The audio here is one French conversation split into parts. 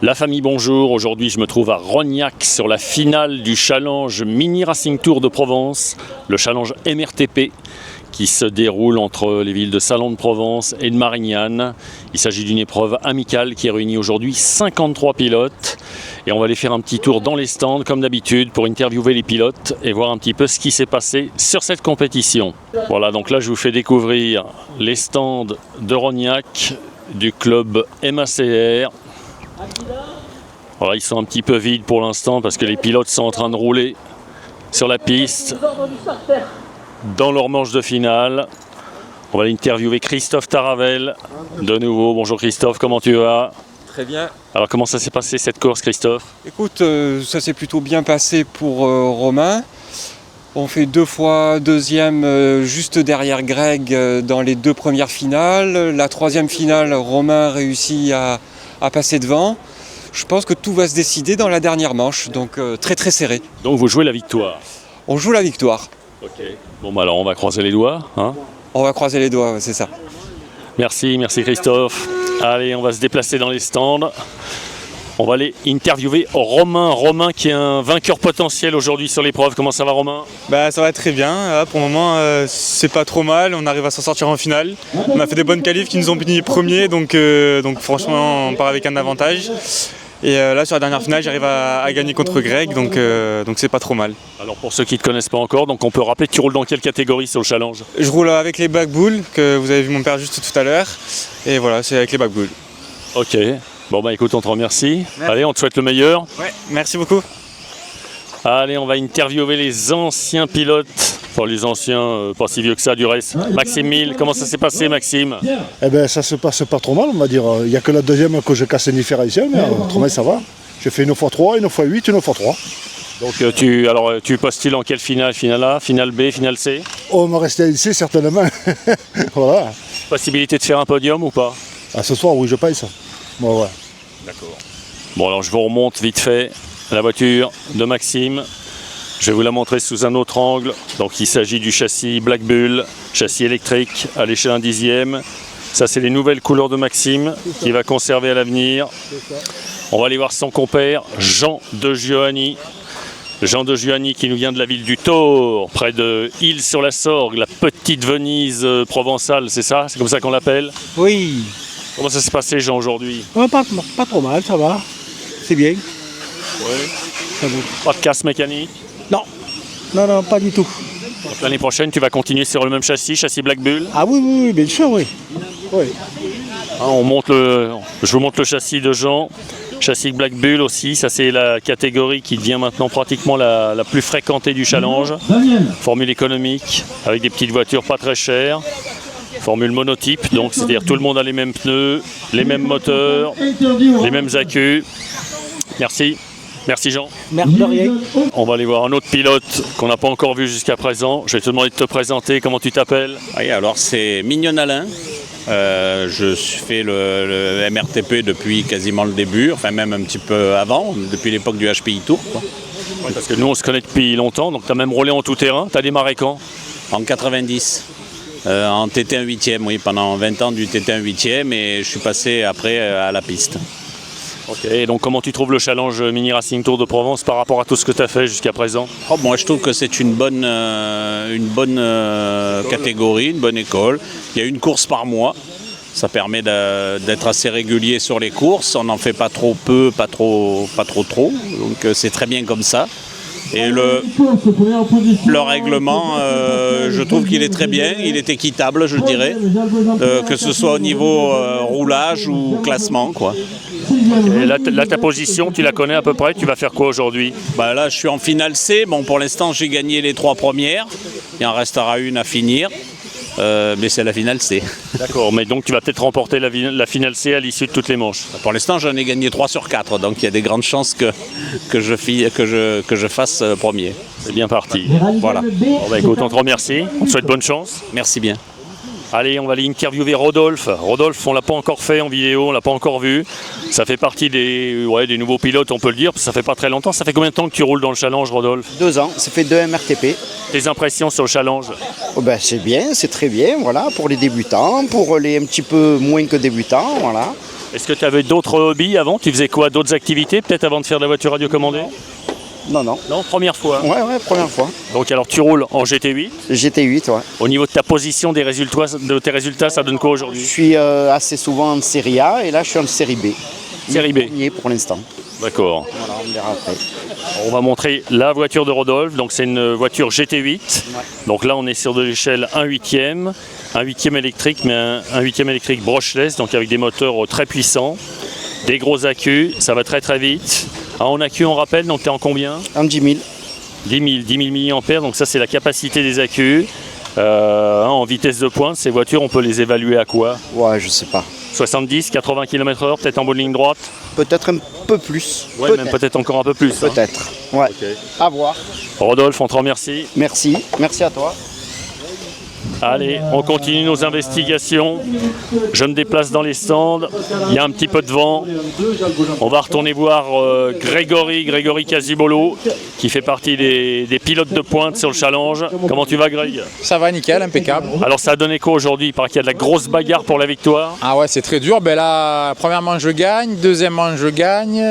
La famille, bonjour. Aujourd'hui, je me trouve à Rognac sur la finale du challenge Mini Racing Tour de Provence, le challenge MRTP qui se déroule entre les villes de Salon-de-Provence et de Marignane. Il s'agit d'une épreuve amicale qui réunit aujourd'hui 53 pilotes et on va aller faire un petit tour dans les stands comme d'habitude pour interviewer les pilotes et voir un petit peu ce qui s'est passé sur cette compétition. Voilà, donc là je vous fais découvrir les stands de Rognac du club MACR. Voilà, ils sont un petit peu vides pour l'instant parce que les pilotes sont en train de rouler sur la piste dans leur manche de finale. On va interviewer Christophe Taravel de nouveau. Bonjour Christophe, comment tu vas? Très bien. Alors comment ça s'est passé cette course, Christophe? Écoute, ça s'est plutôt bien passé pour Romain. On fait 2 fois deuxième juste derrière Greg dans les 2 premières finales. La 3e finale, Romain réussit à passer devant. Je pense que tout va se décider dans la dernière manche, donc très très serré. Donc vous jouez la victoire? On joue la victoire. Ok. Bon bah alors on va croiser les doigts, hein? On va croiser les doigts, c'est ça. Merci Christophe. Allez, on va se déplacer dans les stands. On va aller interviewer Romain qui est un vainqueur potentiel aujourd'hui sur l'épreuve. Comment ça va Romain? Ça va très bien, pour le moment c'est pas trop mal, on arrive à s'en sortir en finale. On a fait des bonnes qualifs qui nous ont mis premiers, donc franchement on part avec un avantage. Et là sur la dernière finale j'arrive à gagner contre Greg, donc c'est pas trop mal. Alors pour ceux qui ne te connaissent pas encore, donc on peut rappeler que tu roules dans quelle catégorie sur le challenge? Je roule avec les Black Bulls, que vous avez vu mon père juste tout à l'heure, et voilà, c'est avec les Black Bulls. Ok, bon bah écoute, on te remercie. Merci. Allez, on te souhaite le meilleur. Ouais, merci beaucoup. Allez, on va interviewer les anciens pilotes. Enfin, les anciens, pas si vieux que ça du reste. Maxime Mille, comment ça s'est passé Maxime? Eh bien ça se passe pas trop mal, on va dire. Il n'y a que la deuxième que je casse un différentiel, mais autrement ça va. J'ai fait une x3, une x8, une x3. Donc tu postules en quelle finale? Finale A, finale B, finale C? On me restait ici certainement. Voilà. Possibilité de faire un podium ou pas? Ah, ce soir, oui, je paye ça. Bon, ouais. D'accord. Bon, alors je vous remonte vite fait la voiture de Maxime. Je vais vous la montrer sous un autre angle. Donc il s'agit du châssis Black Bull, châssis électrique à l'échelle 1/10. Ça, c'est les nouvelles couleurs de Maxime qu'il va conserver à l'avenir. On va aller voir son compère Jean de Giovanni. Jean de Giovanni qui nous vient de la ville du Tour, près de Île-sur-la-Sorgue, la petite Venise provençale, c'est ça? C'est comme ça qu'on l'appelle? Oui. Comment ça s'est passé Jean aujourd'hui? Pas trop mal, ça va. C'est bien. Ouais. Ça va. Pas de casse mécanique? Non, pas du tout. Donc l'année prochaine, tu vas continuer sur le même châssis Black Bull? Ah oui, bien sûr, oui. Hein, je vous montre le châssis de Jean. Châssis Black Bull aussi, ça c'est la catégorie qui devient maintenant pratiquement la plus fréquentée du challenge. Formule économique, avec des petites voitures pas très chères. Formule monotype, donc c'est-à-dire tout le monde a les mêmes pneus, les mêmes moteurs, les mêmes accus. Merci Jean. Merci de rien. On va aller voir un autre pilote qu'on n'a pas encore vu jusqu'à présent. Je vais te demander de te présenter, comment tu t'appelles? Oui, alors c'est Mignon Alain. Je fais le MRTP depuis quasiment le début, enfin même un petit peu avant, depuis l'époque du HPI Tour, quoi. Ouais, parce que nous on se connaît depuis longtemps, donc tu as même roulé en tout terrain. Tu as démarré quand? En 90. En TT1 8e, oui, pendant 20 ans du TT1 8e et je suis passé après à la piste. Ok, et donc comment tu trouves le challenge Mini Racing Tour de Provence par rapport à tout ce que tu as fait jusqu'à présent? Moi je trouve que c'est une bonne catégorie, une bonne école. Il y a une course par mois, ça permet d'être assez régulier sur les courses. On n'en fait pas trop peu, pas trop, donc c'est très bien comme ça. Et le règlement, je trouve qu'il est très bien, il est équitable, je dirais, que ce soit au niveau roulage ou classement, quoi. Et là, ta position, tu la connais à peu près? Tu vas faire quoi aujourd'hui? Là, je suis en finale C. Bon, pour l'instant, j'ai gagné les 3 premières. Il en restera une à finir. Mais c'est la finale C. D'accord, mais donc tu vas peut-être remporter la finale C à l'issue de toutes les manches. Pour l'instant, j'en ai gagné 3 sur 4, donc il y a des grandes chances que je fasse premier. C'est bien parti. Voilà. Bon, écoute, on te remercie, on te souhaite bonne chance. Merci bien. Allez, on va aller interviewer Rodolphe. Rodolphe, on ne l'a pas encore fait en vidéo, on ne l'a pas encore vu. Ça fait partie des nouveaux pilotes, on peut le dire, parce que ça fait pas très longtemps. Ça fait combien de temps que tu roules dans le challenge, Rodolphe? 2 ans, ça fait 2 MRTP. Tes impressions sur le challenge? C'est bien, c'est très bien, voilà, pour les débutants, pour les un petit peu moins que débutants, voilà. Est-ce que tu avais d'autres hobbies avant? Tu faisais quoi? D'autres activités peut-être avant de faire de la voiture radiocommandée? Non, non. Non, première fois. Ouais, première fois. Donc alors tu roules en GT8. GT8, ouais. Au niveau de ta position, de tes résultats, ça donne quoi Je aujourd'hui? suis assez souvent en série A et là je suis en série B. Série B. Premier pour l'instant. D'accord. Voilà, on verra après. On va montrer la voiture de Rodolphe. Donc c'est une voiture GT8. Donc là on est sur de l'échelle 1/8e. Un 8e électrique, mais un 8e électrique brushless, donc avec des moteurs très puissants. Des gros accus, ça va très très vite. En accu, on rappelle, donc tu es en combien? En 10 000. 10 000 mAh, donc ça c'est la capacité des accus. En vitesse de pointe, ces voitures, on peut les évaluer à quoi? Ouais, je sais pas. 70, 80 km/h, peut-être en bonne ligne droite? Peut-être un peu plus. Ouais, même peut-être encore un peu plus. Hein. Peut-être. Ouais. À voir. Rodolphe, on te remercie. Merci. Merci à toi. Allez, on continue nos investigations. Je me déplace dans les stands. Il y a un petit peu de vent. On va retourner voir Grégory Casibolo, qui fait partie des pilotes de pointe sur le challenge. Comment tu vas, Greg? Ça va, nickel, impeccable. Alors, ça a donné quoi aujourd'hui? Il paraît qu'il y a de la grosse bagarre pour la victoire. Ah ouais, c'est très dur. Ben là, première manche, je gagne. Deuxième manche, je gagne.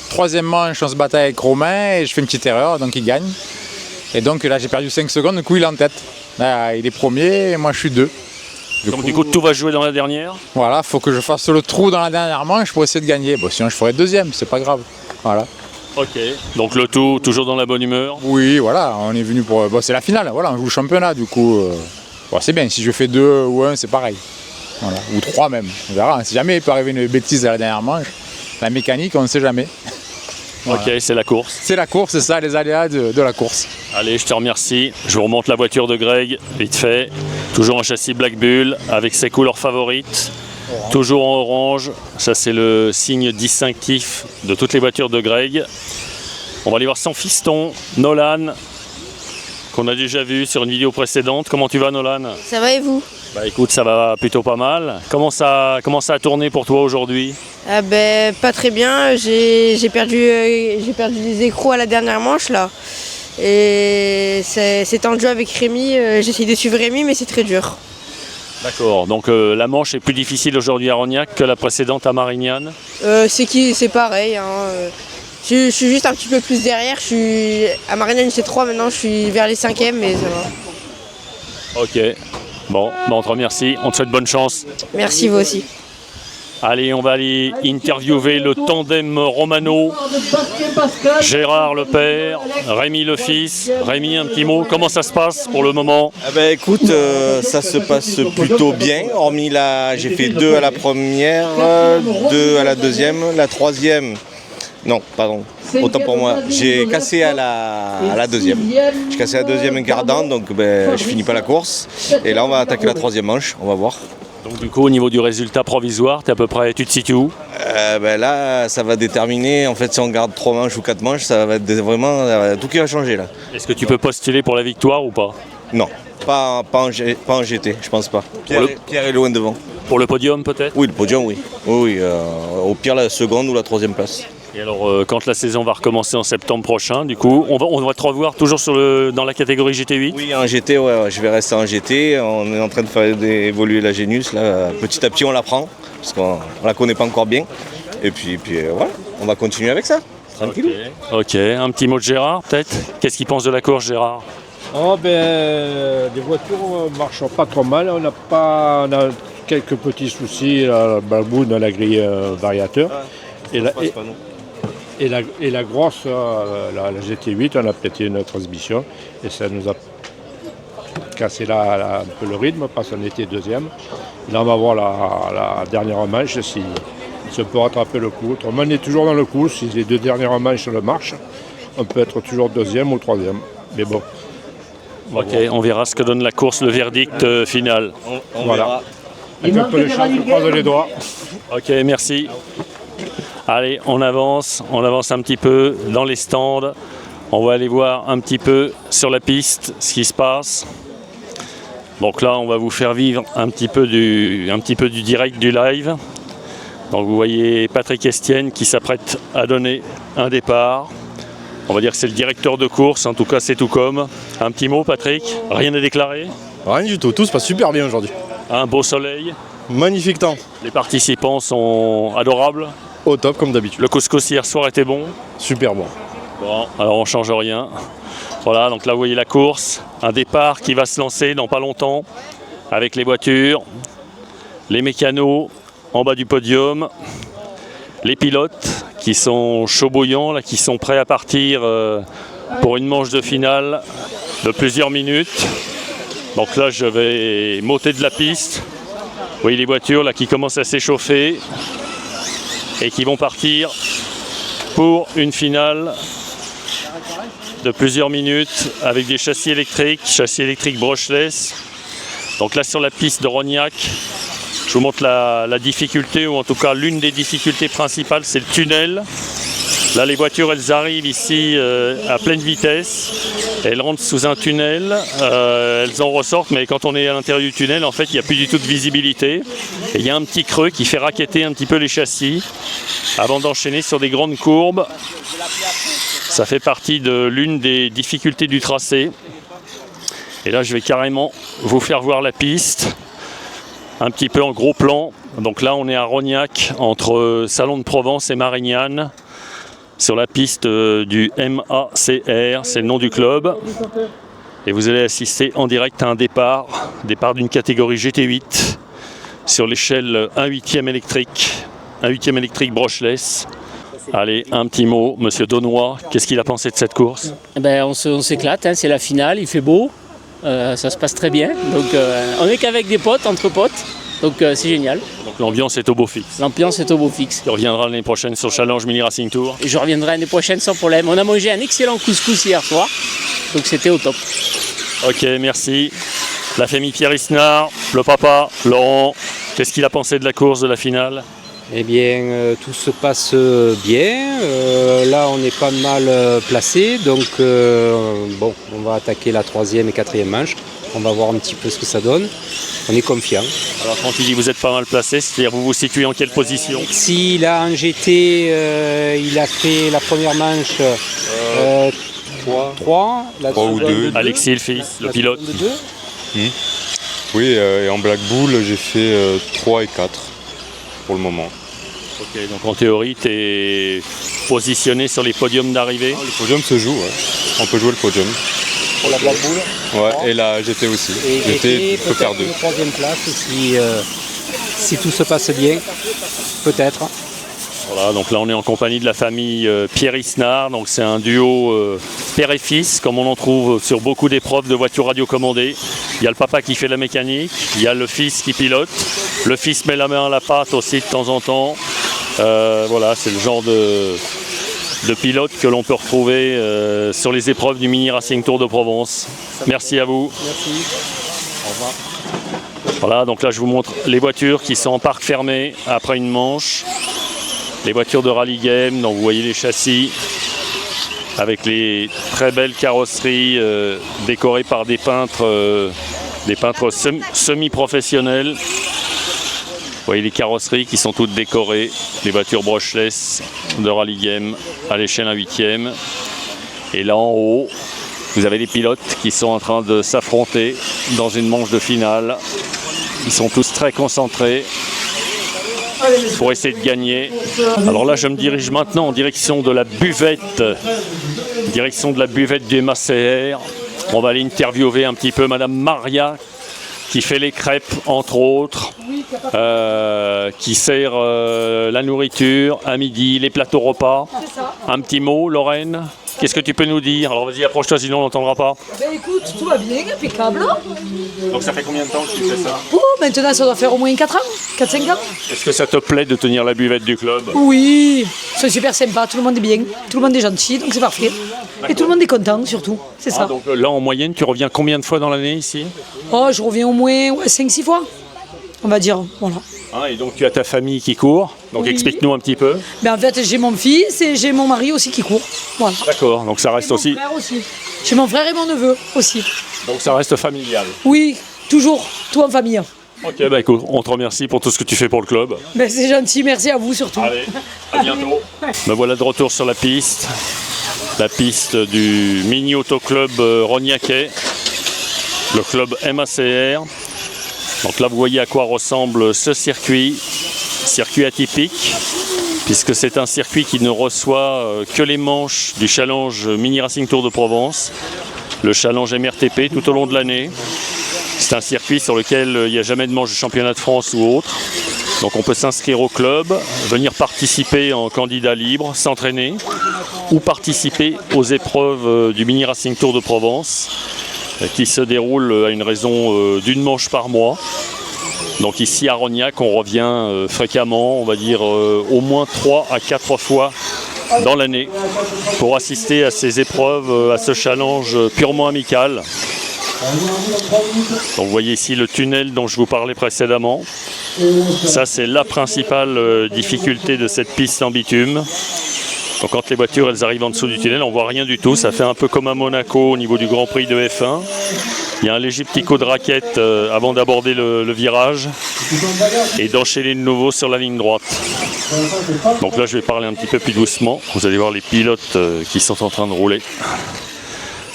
Troisième manche, on se bataille avec Romain et je fais une petite erreur, donc il gagne. Et donc là, j'ai perdu 5 secondes, du coup, il est en tête. Là, il est premier et moi, je suis 2. Du coup, tout va jouer dans la dernière. Voilà, faut que je fasse le trou dans la dernière manche pour essayer de gagner. Bon, sinon, je ferai deuxième, c'est pas grave. Voilà. Ok. Donc le tout, toujours dans la bonne humeur. Oui, voilà, on est venu pour... Bon, c'est la finale, voilà, on joue le championnat, du coup... Bon, c'est bien, si je fais 2 ou 1, c'est pareil. Voilà. Ou 3 même, on verra. Si jamais il peut arriver une bêtise à la dernière manche, la mécanique, on ne sait jamais. Voilà. Ok, c'est la course. C'est la course, c'est ça, les aléas de la course. Allez, je te remercie. Je vous remonte la voiture de Greg, vite fait. Toujours en châssis Black Bull, avec ses couleurs favorites. Toujours en orange. Ça, c'est le signe distinctif de toutes les voitures de Greg. On va aller voir son fiston, Nolan, qu'on a déjà vu sur une vidéo précédente. Comment tu vas, Nolan? Ça va et vous? Bah écoute, ça va plutôt pas mal. Comment ça a tourné pour toi aujourd'hui? Ah ben, pas très bien. J'ai perdu des écrous à la dernière manche là. Et c'est tendu avec Rémi. J'essaie de suivre Rémi, mais c'est très dur. D'accord, donc la manche est plus difficile aujourd'hui à Rognac que la précédente à Marignane? C'est pareil. Hein. Je suis juste un petit peu plus derrière. À Marignane, c'est 3, maintenant je suis vers les 5e, mais ça va. Ok. Bon, on te remercie, on te souhaite bonne chance. Merci, vous aussi. Allez, on va aller interviewer le tandem Romano. Gérard le père, Rémi le fils. Rémi, un petit mot, comment ça se passe pour le moment? Écoute, ça se passe plutôt bien, hormis j'ai fait 2 à la première, 2 à la deuxième, la troisième. Non, pardon, autant pour moi. J'ai cassé à la deuxième. J'ai cassé la deuxième gardant, donc je finis pas la course. Et là, on va attaquer la troisième manche, on va voir. Donc du coup, au niveau du résultat provisoire, tu te situes où? Là, ça va déterminer, en fait, si on garde 3 manches ou 4 manches, ça va être vraiment tout qui va changer là. Est-ce que tu peux postuler pour la victoire ou pas? Non, pas en GT, je pense pas. Pierre est loin devant. Pour le podium peut-être? Oui, le podium, oui. Oui, au pire, la seconde ou la troisième place. Et alors, quand la saison va recommencer en septembre prochain, du coup, on va te revoir toujours dans la catégorie GT8? Oui, en GT, ouais, je vais rester en GT. On est en train de faire évoluer la Genius. Là. Petit à petit, on l'apprend, parce qu'on ne la connaît pas encore bien. Et puis voilà, on va continuer avec ça, tranquille. Ok, un petit mot de Gérard, peut-être? Qu'est-ce qu'il pense de la course, Gérard? Les voitures ne marchent pas trop mal. On a quelques petits soucis à Balbou dans la grille variateur. Et la grosse, la GT8, on a pété une transmission et ça nous a cassé un peu le rythme parce qu'on était deuxième. Là, on va voir la dernière manche si on peut rattraper le coup. Autrement, on est toujours dans le coup. Si les 2 dernières manches le marchent, on peut être toujours deuxième ou troisième. Mais bon. Ok, on verra ce que donne la course, le verdict final. On voilà. verra. Avec un peu de chance, je croise les doigts. Ok, merci. Allez, on avance un petit peu dans les stands. On va aller voir un petit peu sur la piste ce qui se passe. Donc là, on va vous faire vivre un petit peu du direct, du live. Donc vous voyez Patrick Estienne qui s'apprête à donner un départ. On va dire que c'est le directeur de course, en tout cas c'est tout comme. Un petit mot, Patrick? Rien à déclarer? Rien du tout se passe super bien aujourd'hui. Un beau soleil? magnifique temps. Les participants sont adorables. Au top comme d'habitude. Le couscous hier soir était bon. Super bon. Bon, alors on change rien. Voilà, donc là vous voyez la course. Un départ qui va se lancer dans pas longtemps avec les voitures, les mécanos en bas du podium, les pilotes qui sont chauds bouillants, là, qui sont prêts à partir pour une manche de finale de plusieurs minutes. Donc là je vais m'ôter de la piste. Vous voyez les voitures là qui commencent à s'échauffer et qui vont partir pour une finale de plusieurs minutes avec des châssis électriques brushless. Donc là sur la piste de Rognac, je vous montre la difficulté, ou en tout cas l'une des difficultés principales, c'est le tunnel. Là les voitures elles arrivent ici à pleine vitesse, elles rentrent sous un tunnel, elles en ressortent, mais quand on est à l'intérieur du tunnel en fait il n'y a plus du tout de visibilité. Et il y a un petit creux qui fait raqueter un petit peu les châssis avant d'enchaîner sur des grandes courbes. Ça fait partie de l'une des difficultés du tracé. Et là je vais carrément vous faire voir la piste, un petit peu en gros plan. Donc là on est à Rognac, entre Salon de Provence et Marignane, sur la piste du MACR, c'est le nom du club. Et vous allez assister en direct à un départ d'une catégorie GT8 sur l'échelle 1/8e électrique brushless. Allez, un petit mot, monsieur Daunois, qu'est-ce qu'il a pensé de cette course? On s'éclate, hein, c'est la finale, il fait beau, ça se passe très bien. Donc on n'est qu'avec des potes, entre potes, donc c'est génial. Donc l'ambiance est au beau fixe. L'ambiance est au beau fixe. Tu reviendras l'année prochaine sur Challenge Mini Racing Tour? Et je reviendrai l'année prochaine sans problème. On a mangé un excellent couscous hier soir, donc c'était au top. Ok, merci. La famille Pierre Isnard, le papa, Laurent, qu'est-ce qu'il a pensé de la course, de la finale? Eh bien, tout se passe bien. Là, on est pas mal placé. Donc, bon, on va attaquer la 3e et 4e manche. On va voir un petit peu ce que ça donne. On est confiant. Alors, quand il dit vous êtes pas mal placé, c'est-à-dire vous vous situez en quelle position? Si là, en GT, il a fait la première manche 3, la 3 ou 2. Alexis, le fils, le pilote. Oui, et en Black Bull, j'ai fait 3 et 4 pour le moment. Ok, donc en théorie, tu es positionné sur les podiums d'arrivée? Le podium se joue, ouais. On peut jouer le podium. Pour la Black Bull? Ouais, et la GT aussi. Et GT, peut faire 2. Une 3e place, si tout se passe bien, peut-être. Voilà, donc là on est en compagnie de la famille Pierre Isnard, donc c'est un duo père et fils, comme on en trouve sur beaucoup d'épreuves de voitures radiocommandées. Il y a le papa qui fait la mécanique, il y a le fils qui pilote, le fils met la main à la pâte aussi de temps en temps. Voilà, c'est le genre de pilote que l'on peut retrouver sur les épreuves du Mini Racing Tour de Provence. Merci à vous. Merci. Au revoir. Voilà, donc là je vous montre les voitures qui sont en parc fermé après une manche. Les voitures de rallye game, donc vous voyez les châssis avec les très belles carrosseries décorées par des peintres semi-professionnels. Vous voyez les carrosseries qui sont toutes décorées, les voitures brushless de rallye game à l'échelle 1/8e. Et là en haut, vous avez les pilotes qui sont en train de s'affronter dans une manche de finale. Ils sont tous très concentrés pour essayer de gagner. Alors là je me dirige maintenant en direction de la buvette du MACR. On va aller interviewer un petit peu Madame Maria qui fait les crêpes entre autres, qui sert la nourriture à midi, les plateaux repas. Un petit mot, Lorraine, qu'est-ce que tu peux nous dire? Alors vas-y, approche-toi sinon on n'entendra pas. Ben écoute, tout va bien, impeccable. Donc ça fait combien de temps que tu fais ça? Maintenant ça doit faire au moins 4 ans, 4-5 ans. Est-ce que ça te plaît de tenir la buvette du club? Oui, c'est super sympa, tout le monde est bien, tout le monde est gentil, donc c'est parfait. Et tout le monde est content surtout, c'est ça. Donc là en moyenne, tu reviens combien de fois dans l'année ici? Oh, je reviens au moins 5-6 fois, on va dire, voilà. Et donc tu as ta famille qui court, donc explique-nous un petit peu. Ben en fait j'ai mon fils et j'ai mon mari aussi qui court, voilà. D'accord, donc ça reste aussi... Mon frère aussi. J'ai mon frère et mon neveu aussi. Donc ça reste familial. Oui, toujours, tout en famille. Ok, bah écoute, on te remercie pour tout ce que tu fais pour le club. Ben c'est gentil, merci à vous surtout. Allez, à bientôt. Me voilà de retour sur la piste du Mini Auto Club Rognacais, le club MACR. Donc là vous voyez à quoi ressemble ce circuit atypique, puisque c'est un circuit qui ne reçoit que les manches du challenge Mini Racing Tour de Provence, le challenge MRTP tout au long de l'année. C'est un circuit sur lequel il n'y a jamais de manche de championnat de France ou autre. Donc on peut s'inscrire au club, venir participer en candidat libre, s'entraîner, ou participer aux épreuves du Mini Racing Tour de Provence, qui se déroule à une raison d'une manche par mois. Donc ici à Rognac, on revient fréquemment, on va dire au moins 3 à 4 fois dans l'année pour assister à ces épreuves, à ce challenge purement amical. Donc vous voyez ici le tunnel dont je vous parlais précédemment. Ça c'est la principale difficulté de cette piste en bitume. Donc quand les voitures elles arrivent en dessous du tunnel, on voit rien du tout. Ça fait un peu comme à Monaco au niveau du Grand Prix de F1. Il y a un léger petit coup de raquette avant d'aborder le virage et d'enchaîner de nouveau sur la ligne droite. Donc là je vais parler un petit peu plus doucement. Vous allez voir les pilotes qui sont en train de rouler.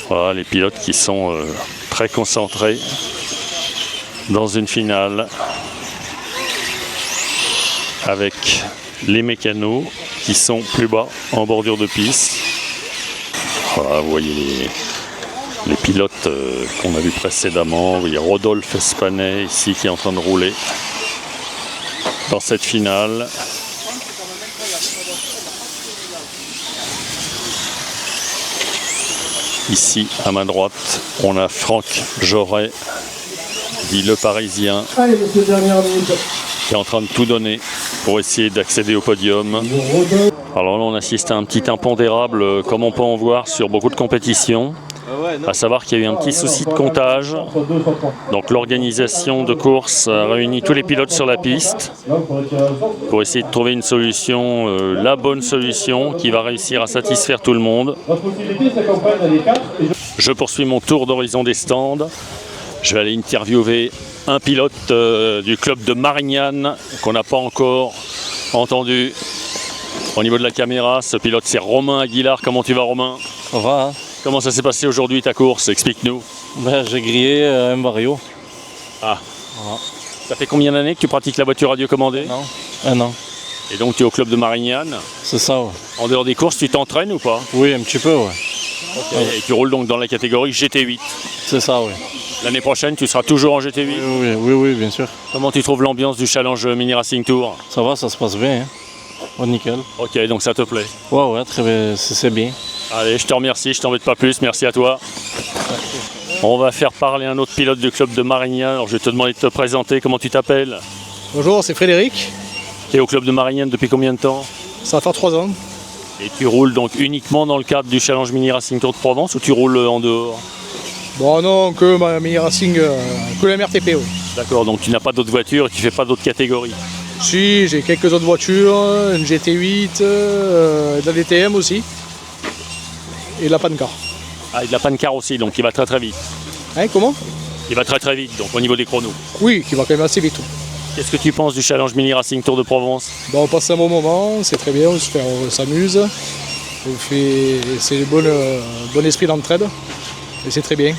Voilà les pilotes qui sont très concentrés dans une finale avec les mécanos qui sont plus bas en bordure de piste. Voilà, vous voyez les pilotes qu'on a vus précédemment. Vous voyez Rodolphe Espanet ici qui est en train de rouler dans cette finale. Ici à ma droite, on a Franck Joret, dit le Parisien, qui est en train de tout donner pour essayer d'accéder au podium. Alors là on assiste à un petit impondérable comme on peut en voir sur beaucoup de compétitions. À savoir qu'il y a eu un petit souci de comptage. Donc l'organisation de course a réuni tous les pilotes sur la piste pour essayer de trouver une solution, la bonne solution qui va réussir à satisfaire tout le monde. Je poursuis mon tour d'horizon des stands. Je vais aller interviewer un pilote du club de Marignane qu'on n'a pas encore entendu au niveau de la caméra. Ce pilote c'est Romain Aguilar. Comment tu vas Romain? Ça va hein. Comment ça s'est passé aujourd'hui ta course? Explique-nous. J'ai grillé un Vario. Ah. Voilà. Ça fait combien d'années que tu pratiques la voiture radiocommandée? Non. Un an. Et donc tu es au club de Marignane? C'est ça, ouais. En dehors des courses, tu t'entraînes ou pas? Oui, un petit peu, ouais. Okay. Et tu roules donc dans la catégorie GT8? C'est ça, oui. L'année prochaine, tu seras toujours en GT8? Oui, bien sûr. Comment tu trouves l'ambiance du challenge Mini Racing Tour? Ça va, ça se passe bien. Hein. Oh, nickel. Ok, donc ça te plaît? Ouais, très bien, c'est bien. Allez, je te remercie, je t'embête pas plus, merci à toi. On va faire parler un autre pilote du club de Marignane. Alors je vais te demander de te présenter, comment tu t'appelles? Bonjour, c'est Frédéric. Tu es au club de Marignane depuis combien de temps? Ça va faire 3 ans. Et tu roules donc uniquement dans le cadre du challenge Mini Racing Tour de Provence ou tu roules en dehors? Bon non, que ma Mini Racing, que le MRTP, oui. D'accord, donc tu n'as pas d'autres voitures et tu ne fais pas d'autres catégories? Si, j'ai quelques autres voitures, une GT8, de la DTM aussi. Et de la Pancar. Ah, et de la Pancar aussi, donc il va très très vite. Hein, comment? Il va très très vite, donc au niveau des chronos. Oui, qui va quand même assez vite. Qu'est-ce que tu penses du challenge Mini Racing Tour de Provence? Bon, on passe un bon moment, c'est très bien, on s'amuse. C'est un bon esprit d'entraide. Et c'est très bien.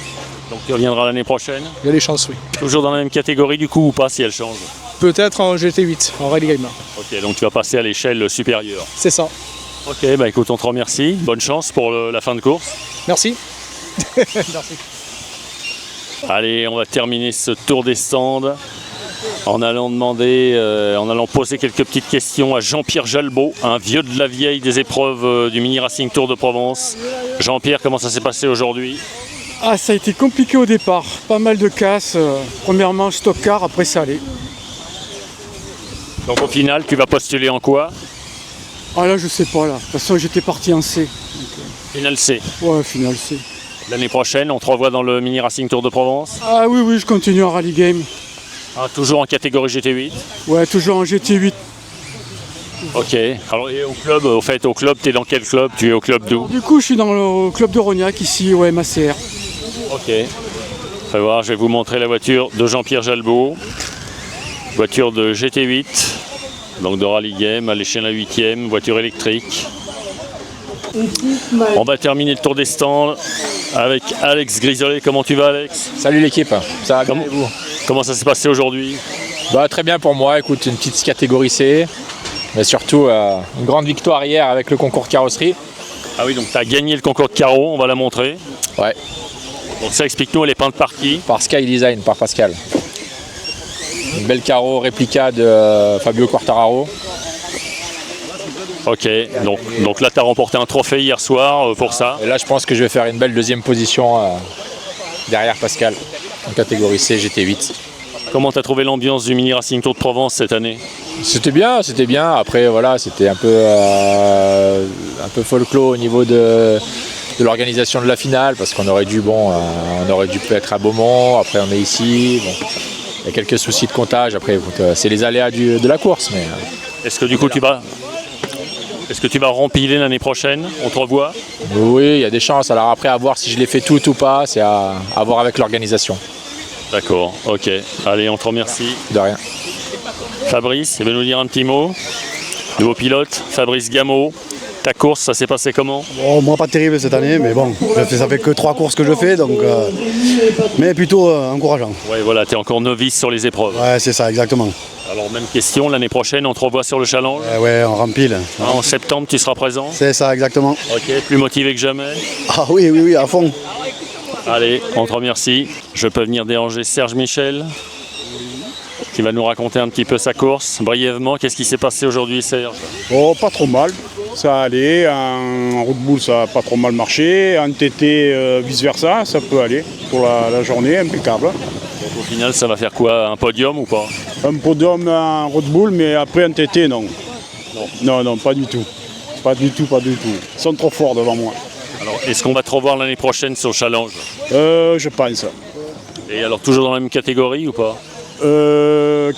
Donc tu reviendras l'année prochaine? Il y a des chances, oui. Toujours dans la même catégorie du coup ou pas si elle change? Peut-être en GT8, en Rally Game. Ok, donc tu vas passer à l'échelle supérieure. C'est ça. Ok, bah écoute, on te remercie. Bonne chance pour la fin de course. Merci. Merci. Allez, on va terminer ce tour des stands en allant poser quelques petites questions à Jean-Pierre Jalbeau, un vieux de la vieille des épreuves du Mini Racing Tour de Provence. Jean-Pierre, comment ça s'est passé aujourd'hui? Ah, ça a été compliqué au départ, pas mal de casses. Premièrement, stock car, après ça allait. Donc au final, tu vas postuler en quoi? Ah là, je sais pas là. De toute façon, j'étais parti en C. Final C. Ouais, final C. L'année prochaine, on te revoit dans le Mini Racing Tour de Provence? Ah oui, je continue en Rally Game. Ah, toujours en catégorie GT8? Ouais, toujours en GT8. Ok. Alors et au club, au club, tu es dans quel club? Tu es au club d'où? Du coup, je suis dans le club de Rognac ici, ouais, MACR. Ok. Fais voir, je vais vous montrer la voiture de Jean-Pierre Jalbeau. Voiture de GT8, donc de Rally Game, à l'échelle à 8e, voiture électrique. On va terminer le tour des stands avec Alex Grisolet. Comment tu vas, Alex? Salut l'équipe, ça va bien et vous? Comment ça s'est passé aujourd'hui? Très bien pour moi, écoute, une petite catégorie C, mais surtout une grande victoire hier avec le concours carrosserie. Ah oui, donc tu as gagné le concours de carreau, on va la montrer. Ouais. Donc ça, explique-nous, elle est peinte par qui? Par Sky Design, par Pascal. Une belle carreau réplica de Fabio Quartararo. Ok, donc là tu as remporté un trophée hier soir pour ça. Et là je pense que je vais faire une belle deuxième position derrière Pascal, en catégorie C GT8. Comment tu as trouvé l'ambiance du Mini Racing Tour de Provence cette année? C'était bien. Après voilà, c'était un peu folklore au niveau de l'organisation de la finale, parce qu'on aurait dû être à Beaumont, après on est ici. Bon. Il y a quelques soucis de comptage, après c'est les aléas de la course. Mais, est-ce que du coup tu vas rempiler l'année prochaine? On te revoit? Oui, il y a des chances. Alors après, à voir si je l'ai fait tout ou pas, c'est à voir avec l'organisation. D'accord, ok. Allez, on te remercie. De rien. Fabrice, il va nous dire un petit mot. Nouveau pilote, Fabrice Gameau. Ta course, ça s'est passé comment? Moi, pas terrible cette année, mais bon, ça fait que 3 courses que je fais, donc, mais plutôt encourageant. Ouais, voilà, tu es encore novice sur les épreuves. Ouais, c'est ça, exactement. Alors, même question, l'année prochaine, on te revoit sur le challenge? Ouais, on rempile. En septembre, tu seras présent? C'est ça, exactement. Ok, plus motivé que jamais? Ah oui, à fond. Allez, on te remercie. Je peux venir déranger Serge Michel, qui va nous raconter un petit peu sa course. Brièvement, qu'est-ce qui s'est passé aujourd'hui, Serge? Oh, pas trop mal. Ça allait. En route boule, ça n'a pas trop mal marché. En TT, vice-versa, ça peut aller pour la journée, impeccable. Donc au final, ça va faire quoi? Un podium ou pas? Un podium en route boule, mais après un TT, non. Non, pas du tout. Pas du tout. Ils sont trop forts devant moi. Alors, est-ce qu'on va te revoir l'année prochaine sur le challenge? Je pense. Et alors, toujours dans la même catégorie ou pas?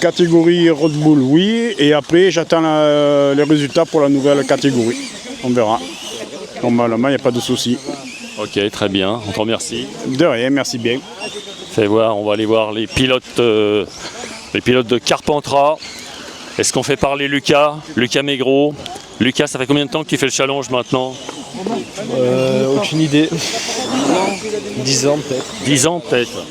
Catégorie Red Bull, oui. Et après, j'attends les résultats pour la nouvelle catégorie. On verra. Normalement, il n'y a pas de souci. Ok, très bien. On te remercie. De rien, merci bien. Fais voir, on va aller voir les pilotes de Carpentras. Est-ce qu'on fait parler Lucas Maigret? Lucas, ça fait combien de temps que tu fais le challenge maintenant? Aucune idée. 10 ans peut-être. 10 ans peut-être.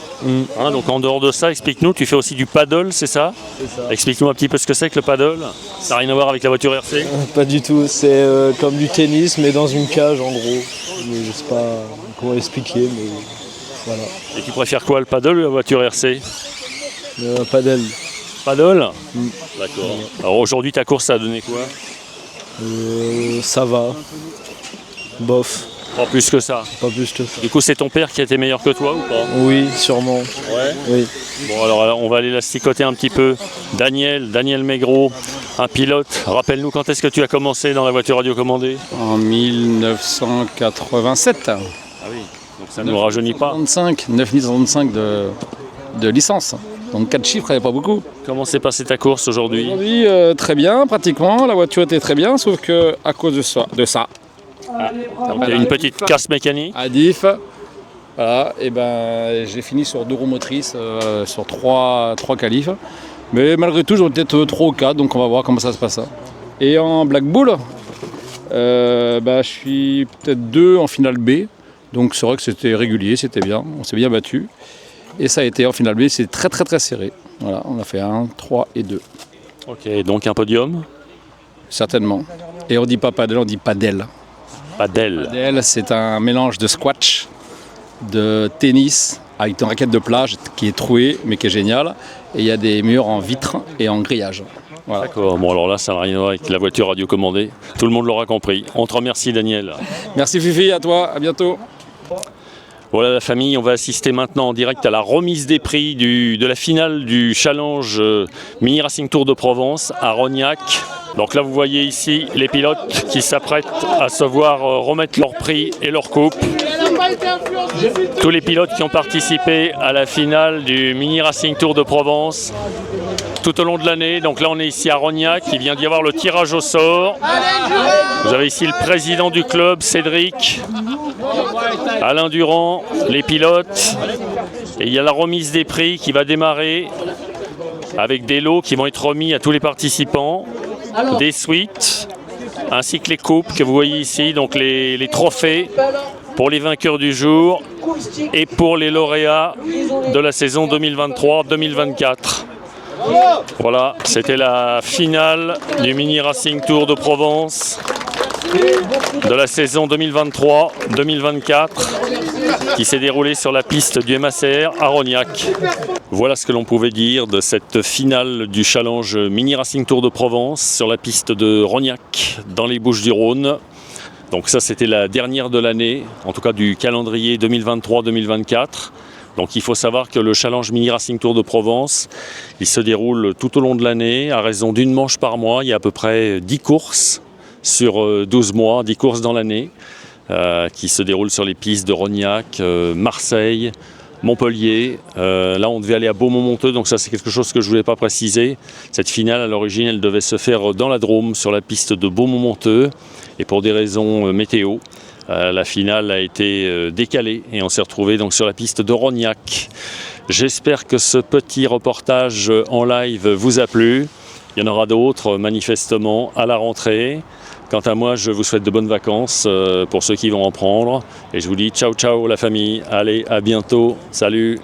Hein, donc en dehors de ça, explique-nous, tu fais aussi du paddle, c'est ça? C'est ça. Explique-nous un petit peu ce que c'est que le paddle. Ça n'a rien à voir avec la voiture RC? Pas du tout, c'est comme du tennis mais dans une cage en gros. Mais je sais pas comment expliquer, mais voilà. Et tu préfères quoi, le paddle ou la voiture RC? Paddle. Paddle? D'accord. Alors aujourd'hui, ta course, ça a donné quoi? Ça va. Bof. Pas plus que ça? Pas plus que ça. Du coup, c'est ton père qui a été meilleur que toi ou pas? Oui, sûrement. Ouais. Oui. Bon, alors on va aller l'asticoter un petit peu. Daniel Maigret, un pilote. Rappelle-nous, quand est-ce que tu as commencé dans la voiture radiocommandée? En 1987. Ah oui, donc ça ne nous rajeunit pas. 9065 de licence. Donc 4 chiffres, il n'y avait pas beaucoup. Comment s'est passée ta course aujourd'hui? Aujourd'hui, très bien, pratiquement. La voiture était très bien, sauf que à cause de ça. Donc il y a une petite casse mécanique. À diff. Voilà, et ben j'ai fini sur 2 roues motrices, sur 3 qualifs. Mais malgré tout, j'en ai peut-être 3 ou 4, donc on va voir comment ça se passe. Et en Black Bull, je suis peut-être 2 en finale B. Donc c'est vrai que c'était régulier, c'était bien, on s'est bien battu. Et ça a été en finale B, c'est très serré. Voilà, on a fait 1, 3 et 2. Ok, donc un podium? Certainement. Et on dit pas padel, on dit padel. Padel, c'est un mélange de squash, de tennis, avec une raquette de plage qui est trouée, mais qui est géniale. Et il y a des murs en vitre et en grillage. Voilà. D'accord, bon alors là, ça n'a rien à voir avec la voiture radiocommandée. Tout le monde l'aura compris. On te remercie, Daniel. Merci Fifi, à toi, à bientôt. Voilà la famille, on va assister maintenant en direct à la remise des prix de la finale du challenge Mini Racing Tour de Provence à Rognac. Donc là vous voyez ici les pilotes qui s'apprêtent à se voir remettre leur prix et leur coupe. Tous les pilotes qui ont participé à la finale du Mini Racing Tour de Provence tout au long de l'année. Donc là on est ici à Rognac, il vient d'y avoir le tirage au sort. Vous avez ici le président du club, Cédric, Alain Durand, les pilotes. Et il y a la remise des prix qui va démarrer avec des lots qui vont être remis à tous les participants, des suites, ainsi que les coupes que vous voyez ici, donc les trophées pour les vainqueurs du jour et pour les lauréats de la saison 2023-2024. Voilà, c'était la finale du Mini Racing Tour de Provence de la saison 2023-2024 qui s'est déroulée sur la piste du MACR à Rognac. Voilà ce que l'on pouvait dire de cette finale du challenge Mini Racing Tour de Provence sur la piste de Rognac dans les Bouches-du-Rhône. Donc ça, c'était la dernière de l'année, en tout cas du calendrier 2023-2024. Donc il faut savoir que le challenge Mini Racing Tour de Provence, il se déroule tout au long de l'année à raison d'une manche par mois. Il y a à peu près 10 courses sur 12 mois, 10 courses dans l'année qui se déroulent sur les pistes de Rognac, Marseille, Montpellier. Là, on devait aller à Beaumont-Monteux, donc ça c'est quelque chose que je ne voulais pas préciser. Cette finale, à l'origine, elle devait se faire dans la Drôme, sur la piste de Beaumont-Monteux. Et pour des raisons météo, la finale a été décalée et on s'est retrouvé donc sur la piste de Rognac. J'espère que ce petit reportage en live vous a plu. Il y en aura d'autres manifestement à la rentrée. Quant à moi, je vous souhaite de bonnes vacances pour ceux qui vont en prendre. Et je vous dis ciao ciao la famille. Allez, à bientôt. Salut.